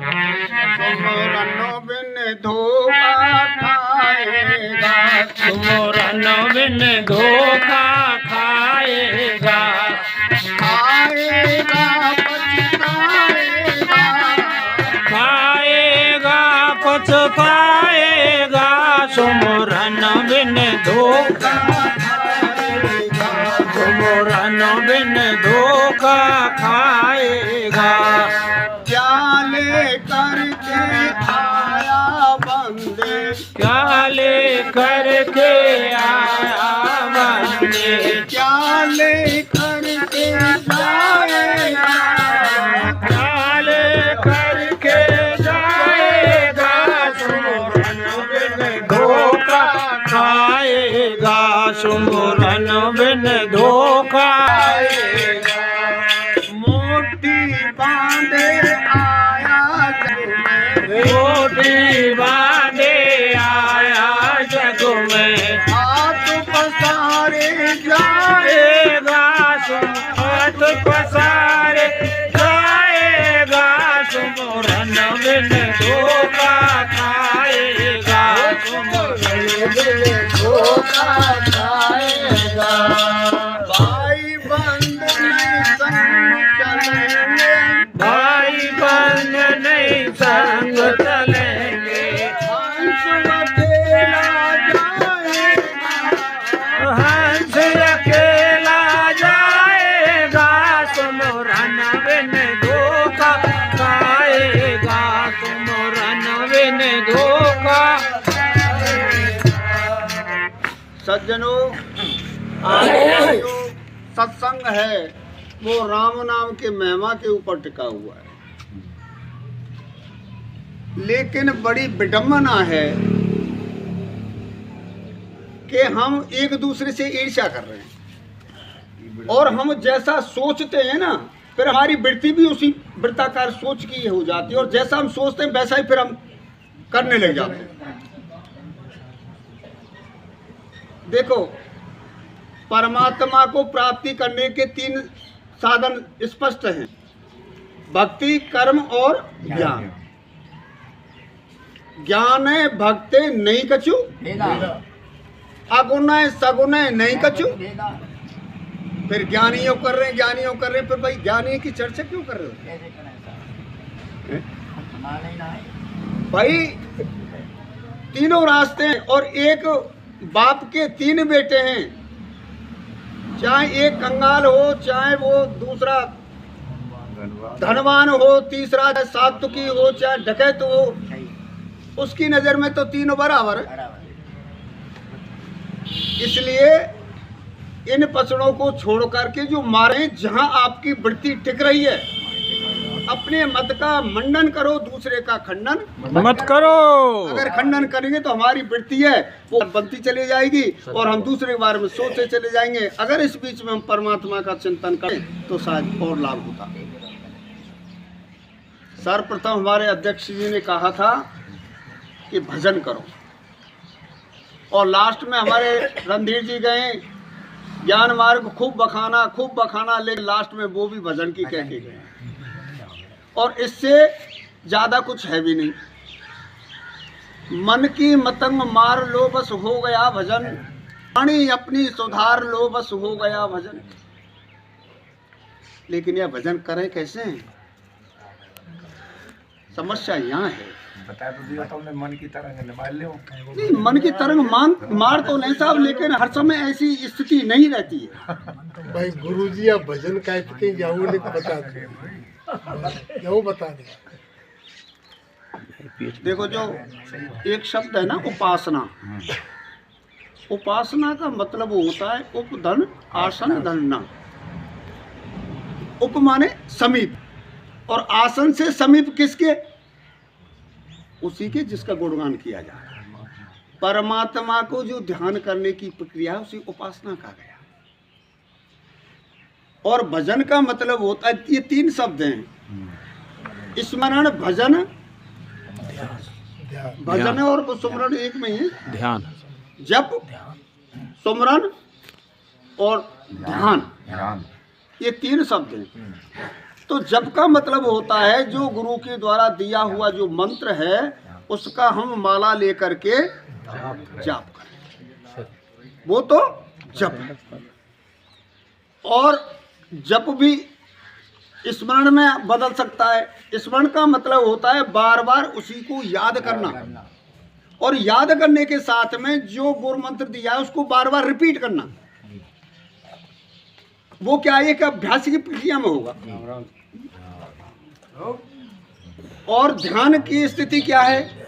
सुमरन बिन धोखा खाएगा, सुमरन बिन धोखा खाएगा, खाएगा पछताएगा, खाएगा पछताएगा, सुमरन बिन धोखा खाएगा, सुमरन बिन धोखा खाएगा। क्या लेकर के आया बंदे, क्या लेकर के आया बंदे, क्या लेकर के जाएगा, क्या लेकर के जाएगा, सुमरन बिन धोखा खाएगा, सुमरन बिन धोखा खाएगा। मोटी बांधे आया जग में, रोटी बांधे आया जग में, हाथ पसारे जाए, जाएगा हाथ पसारे जाएगा, सुमरन बिन धोखा खाएगा, सुमरन बिन धोखा खाएगा। भाई बंद नहीं संग चलेंगे, भाई बंद नहीं संग चलेंगे, हंस अकेला जाएगा, हंस अकेला जाएगा, सुमरन बिन धोखा खाएगा, सुमरन बिन धोखा। सज्जनों, आज का जो सत्संग है वो राम नाम के महिमा के ऊपर टिका हुआ है, लेकिन बड़ी विडंबना है कि हम एक दूसरे से ईर्ष्या कर रहे हैं, और हम जैसा सोचते हैं ना, फिर हमारी वृत्ति भी उसी वृत्ताकार सोच की हो जाती है, और जैसा हम सोचते हैं वैसा ही फिर हम करने लग जाते हैं। देखो, परमात्मा को प्राप्ति करने के 3 साधन स्पष्ट हैं: भक्ति, कर्म और ज्ञान। ज्ञान है भक्ते नहीं कछु, अगुण है सगुण है नहीं कछु। फिर ज्ञानियों कर रहे हैं, ज्ञानियों कर रहे हैं, फिर भाई ज्ञानी की चर्चा क्यों कर रहे हो भाई? तीनों रास्ते हैं, और एक बाप के 3 बेटे हैं, चाहे एक कंगाल हो, चाहे वो दूसरा धनवान हो, तीसरा सात्विकी हो, चाहे डकैत हो, उसकी नजर में तो तीनों बराबर है। इसलिए इन पसड़ों को छोड़ करके जो मारे, जहां आपकी वृत्ति टिक रही है, अपने मत का मंडन करो, दूसरे का खंडन मत करो। अगर खंडन करेंगे तो हमारी वृत्ति है वो बनती चली जाएगी, और हम दूसरे के बारे में सोचते चले जाएंगे। अगर इस बीच में हम परमात्मा का चिंतन करें तो शायद और लाभ होता। सर्वप्रथम हमारे अध्यक्ष जी ने कहा था कि भजन करो, और लास्ट में हमारे रणधीर जी गए ज्ञान मार्ग खूब बखाना, लेकिन लास्ट में वो भी भजन की कह के गए, और इससे ज्यादा कुछ है भी नहीं। मन की मतंग मार लो बस हो गया भजन, वाणी अपनी सुधार लो बस हो गया भजन। लेकिन यह भजन करें कैसे? समस्या यहाँ है। बता तो दिया तुमने, मन की तरंग मार लो। नहीं, मन की तरंग मार तो नहीं साहब, लेकिन हर समय ऐसी स्थिति नहीं रहती है। भाई गुरुजी आप भजन का जाओ बता दे, जाओ बता दे। देखो, जो एक शब्द है ना उपासना, उपासना का मतलब होता है उपधन आसन धनना। उप माने समीप, और आसन से समीप किसके? उसी के जिसका गुणगान किया जा रहा है। परमात्मा को जो ध्यान करने की प्रक्रिया उसी उपासना कहा गया। और भजन का मतलब होता है, ये 3 शब्द हैं: स्मरण, भजन, भजन और सुमरण एक में ही है। ध्यान, जप, सुमरन और ध्यान, ये 3 शब्द हैं। तो जप का मतलब होता है जो गुरु के द्वारा दिया हुआ जो मंत्र है उसका हम माला लेकर के जाप करें, वो तो जप है। और जप भी स्मरण में बदल सकता है। स्मरण का मतलब होता है बार बार उसी को याद करना, और याद करने के साथ में जो गुरु मंत्र दिया है उसको बार बार रिपीट करना। वो क्या है, एक अभ्यास की प्रक्रिया में होगा। और ध्यान की स्थिति क्या है?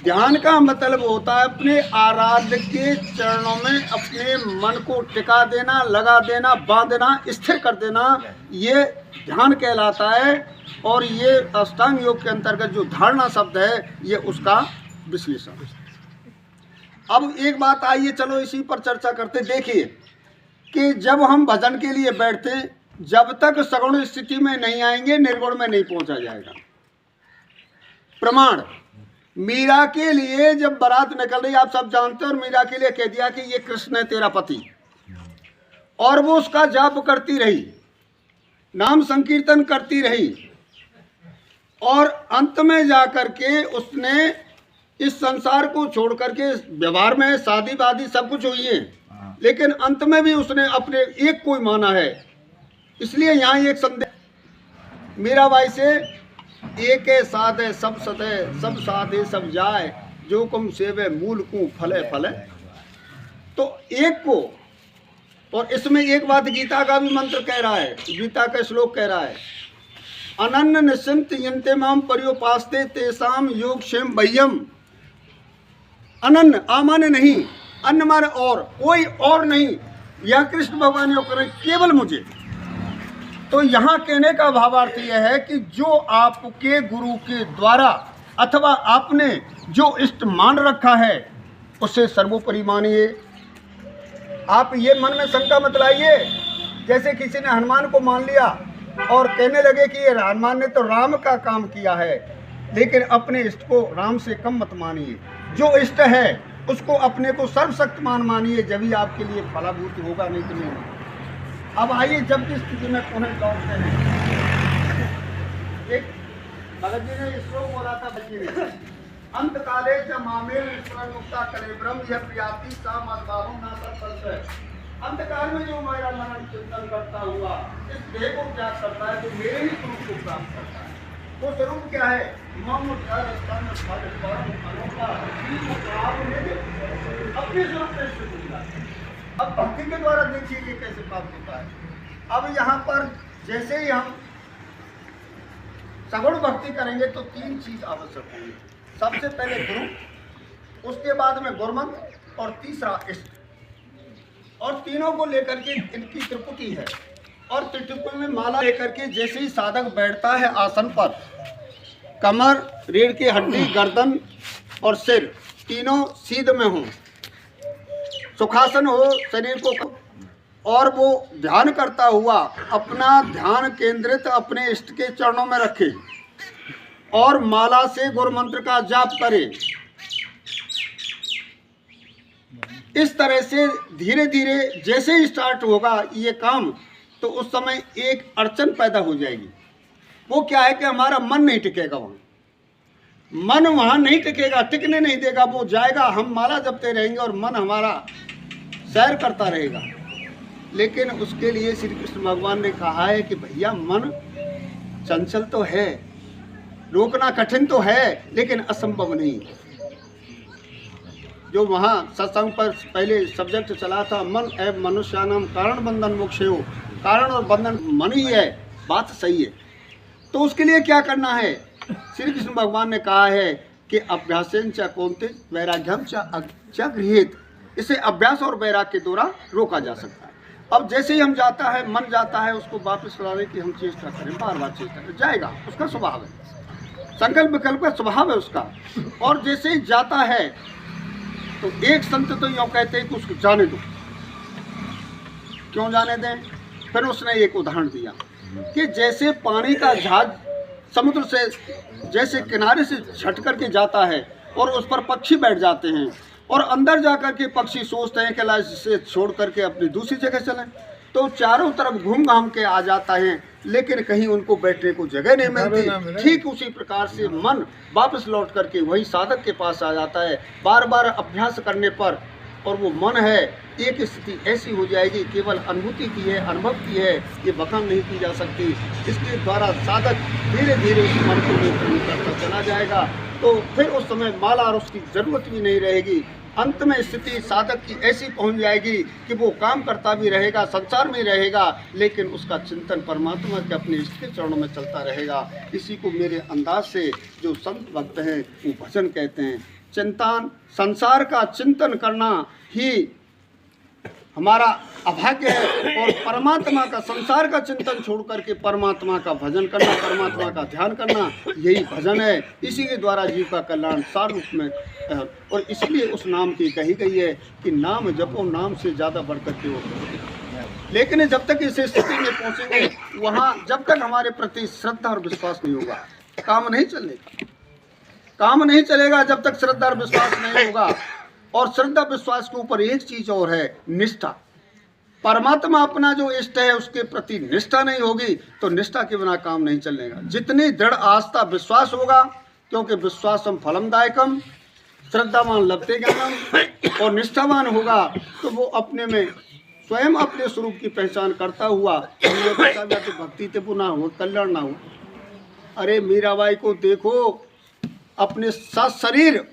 ध्यान का मतलब होता है अपने आराध्य के चरणों में अपने मन को टिका देना, लगा देना, बांधना, स्थिर कर देना, ये ध्यान कहलाता है। और ये अष्टांग योग के अंतर्गत जो धारणा शब्द है ये उसका विश्लेषण। अब एक बात आइए, चलो इसी पर चर्चा करते। देखिए कि जब हम भजन के लिए बैठते, जब तक सगुण स्थिति में नहीं आएंगे निर्गुण में नहीं पहुंचा जाएगा। प्रमाण, मीरा के लिए जब बारात निकल रही, आप सब जानते हैं, और मीरा के लिए कह दिया कि ये कृष्ण है तेरा पति, और वो उसका जाप करती रही, नाम संकीर्तन करती रही, और अंत में जाकर के उसने इस संसार को छोड़ करके, व्यवहार में शादी वादी सब कुछ हुई है, लेकिन अंत में भी उसने अपने एक को ही माना है। इसलिए यहाँ एक संदेश मीराबाई से, एक साधे सब सते, सब साधे सब जाए, जो कुम सेवे मूल को फले फले। तो एक को, और इसमें एक बात गीता का भी मंत्र कह रहा है, गीता का श्लोक कह रहा है, अनन्य निश्चिंत यन्ते माम पर्योपास्ते तेसाम योग क्षेम बह्यम। अनन्य, अमान्य नहीं, अन्य माने और, कोई और नहीं, यह कृष्ण भगवान योग करें केवल मुझे। तो यहाँ कहने का भावार्थ यह है कि जो आपके गुरु के द्वारा अथवा आपने जो इष्ट मान रखा है उसे सर्वोपरि मानिए। आप ये मन में शंका मत लाइए, जैसे किसी ने हनुमान को मान लिया और कहने लगे कि ये हनुमान ने तो राम का काम किया है, लेकिन अपने इष्ट को राम से कम मत मानिए। जो इष्ट है उसको अपने को सर्वशक्तिमान मानिए, जब ही आपके लिए फलाभूत होगा, नहीं तो नहीं। अब आइए जब की स्थिति में पुनः लौटते हैं। एक भगत जी ने श्लोक बोला था, बच्ची ने, अंत काले च मामेर ईश्वर मुक्ता करे ब्रह्म यह प्रियाति सा मद्भावो ना संशय। अंतकाल में जो मेरा मनन चिंतन करता हुआ इस देह को त्याग करता है, तो मेरे ही स्वरूप को प्राप्त करता है। वो स्वरूप क्या है? मम धर स्तन फल परम अनोखा अपने स्वरूप में स्थित होता है। अब भक्ति के द्वारा देखिए कि कैसे प्राप्त होता है। अब यहाँ पर जैसे ही हम सगुण भक्ति करेंगे तो तीन चीज आवश्यक होगी। सबसे पहले गुरु, उसके बाद में गुरुमंत्र, और तीसरा इष्ट। और तीनों को लेकर के इनकी त्रिपुटी है, और त्रिपुटी में माला लेकर के जैसे ही साधक बैठता है आसन पर, कमर, रीढ़ की हड्डी, गर्दन और सिर तीनों सीध में हों, सुखासन हो शरीर को, और वो ध्यान करता हुआ अपना ध्यान केंद्रित अपने इष्ट के चरणों में रखे और माला से गुरु मंत्र का जाप करे। इस तरह से धीरे धीरे जैसे ही स्टार्ट होगा ये काम, तो उस समय एक अड़चन पैदा हो जाएगी। वो क्या है कि हमारा मन नहीं टिकेगा, वहाँ मन वहाँ नहीं टिकेगा, टिकने नहीं देगा, वो जाएगा। हम माला जपते रहेंगे और मन हमारा सैर करता रहेगा। लेकिन उसके लिए श्री कृष्ण भगवान ने कहा है कि भैया मन चंचल तो है, रोकना कठिन तो है, लेकिन असंभव नहीं। जो वहाँ सत्संग पर पहले सब्जेक्ट चला था, मन एवं मनुष्यानाम कारण बंधन मोक्ष हो, कारण और बंधन मन ही है, बात सही है। तो उसके लिए क्या करना है? श्री कृष्ण भगवान ने कहा है कि अभ्यासेन च कौन्ते वैराग्यम च गृहीत। इसे अभ्यास और वैराग के द्वारा रोका जा सकता है। अब जैसे ही हम जाता है, मन जाता है, उसको वापस लाने की हम चेष्टा करें, बार बार चेष्टा करें, जाएगा, उसका स्वभाव है, संकल्प विकल्प का स्वभाव है उसका। और जैसे ही जाता है तो एक संत तो यूँ कहते हैं कि उसको जाने दो। क्यों जाने दें? फिर उसने एक उदाहरण दिया कि जैसे पानी का जहाज समुद्र से जैसे किनारे से झट करके जाता है और उस पर पक्षी बैठ जाते हैं, और अंदर जाकर के पक्षी सोचते हैं कि ला इसे छोड़ करके अपनी दूसरी जगह चलें, तो चारों तरफ घूम घाम के आ जाता है, लेकिन कहीं उनको बैठने को जगह नहीं मिलती। ठीक उसी प्रकार से मन वापस लौट करके वही साधक के पास आ जाता है। बार बार अभ्यास करने पर और वो मन है, एक स्थिति ऐसी हो जाएगी, केवल अनुभूति की है, अनुभव की है, ये बखान नहीं की जा सकती। इसके द्वारा साधक धीरे धीरे उस मन को नियंत्रण करता चला जाएगा, तो फिर उस समय माला और उसकी जरूरत भी नहीं रहेगी। अंत में स्थिति साधक की ऐसी पहुंच जाएगी कि वो काम करता भी रहेगा, संसार में रहेगा, लेकिन उसका चिंतन परमात्मा के अपने इष्ट के चरणों में चलता रहेगा। इसी को मेरे अंदाज से जो संत भक्त हैं वो भजन कहते हैं। चिंतन, संसार का चिंतन करना ही हमारा अभाग्य है, और परमात्मा का, संसार का चिंतन छोड़ करके परमात्मा का भजन करना, परमात्मा का ध्यान करना, यही भजन है। इसी के द्वारा जीव का कल्याण सार रूप में है। और इसलिए उस नाम की कही गई है कि नाम जपो, नाम से ज़्यादा बढ़ करके वो। लेकिन जब तक इस स्थिति में पहुँचेंगे, वहाँ जब तक हमारे प्रति श्रद्धा और विश्वास नहीं होगा, काम नहीं चलेगा। काम नहीं चलेगा जब तक श्रद्धा और विश्वास नहीं होगा। और श्रद्धा विश्वास के ऊपर एक चीज और है, निष्ठा। परमात्मा अपना जो इष्ट है उसके प्रति निष्ठा नहीं होगी तो निष्ठा के बिना काम नहीं चलेगा। जितनी दृढ़ आस्था विश्वास होगा, क्योंकि विश्वासम फलमदायकम, श्रद्धावान लभते ज्ञानम, और निष्ठावान होगा तो वो अपने में स्वयं अपने स्वरूप की पहचान करता हुआ भक्ति ते पुनः हो, कल्याण ना हो। अरे मीराबाई को देखो, अपने साथ शरीर,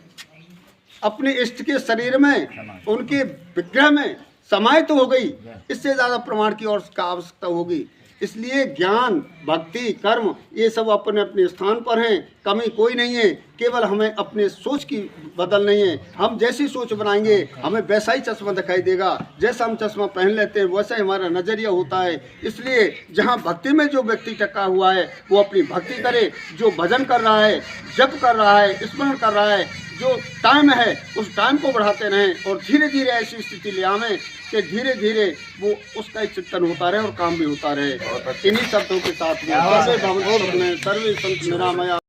अपने इष्ट के शरीर में, उनके विग्रह में समाहित हो गई। इससे ज़्यादा प्रमाण की और का आवश्यकता होगी। इसलिए ज्ञान, भक्ति, कर्म ये सब अपने अपने स्थान पर हैं, कमी कोई नहीं है। केवल हमें अपने सोच की बदलनी है। हम जैसी सोच बनाएंगे हमें वैसा ही चश्मा दिखाई देगा। जैसा हम चश्मा पहन लेते हैं वैसा ही हमारा नज़रिया होता है। इसलिए जहाँ भक्ति में जो व्यक्ति टका हुआ है वो अपनी भक्ति करे, जो भजन कर रहा है, जप कर रहा है, स्मरण कर रहा है, जो टाइम है उस टाइम को बढ़ाते रहें, और धीरे धीरे ऐसी स्थिति ले आवें कि धीरे धीरे वो उसका एक चिंतन होता रहे और काम भी होता रहे। इन्हीं शब्दों के साथ में सर्वे संत निरामया।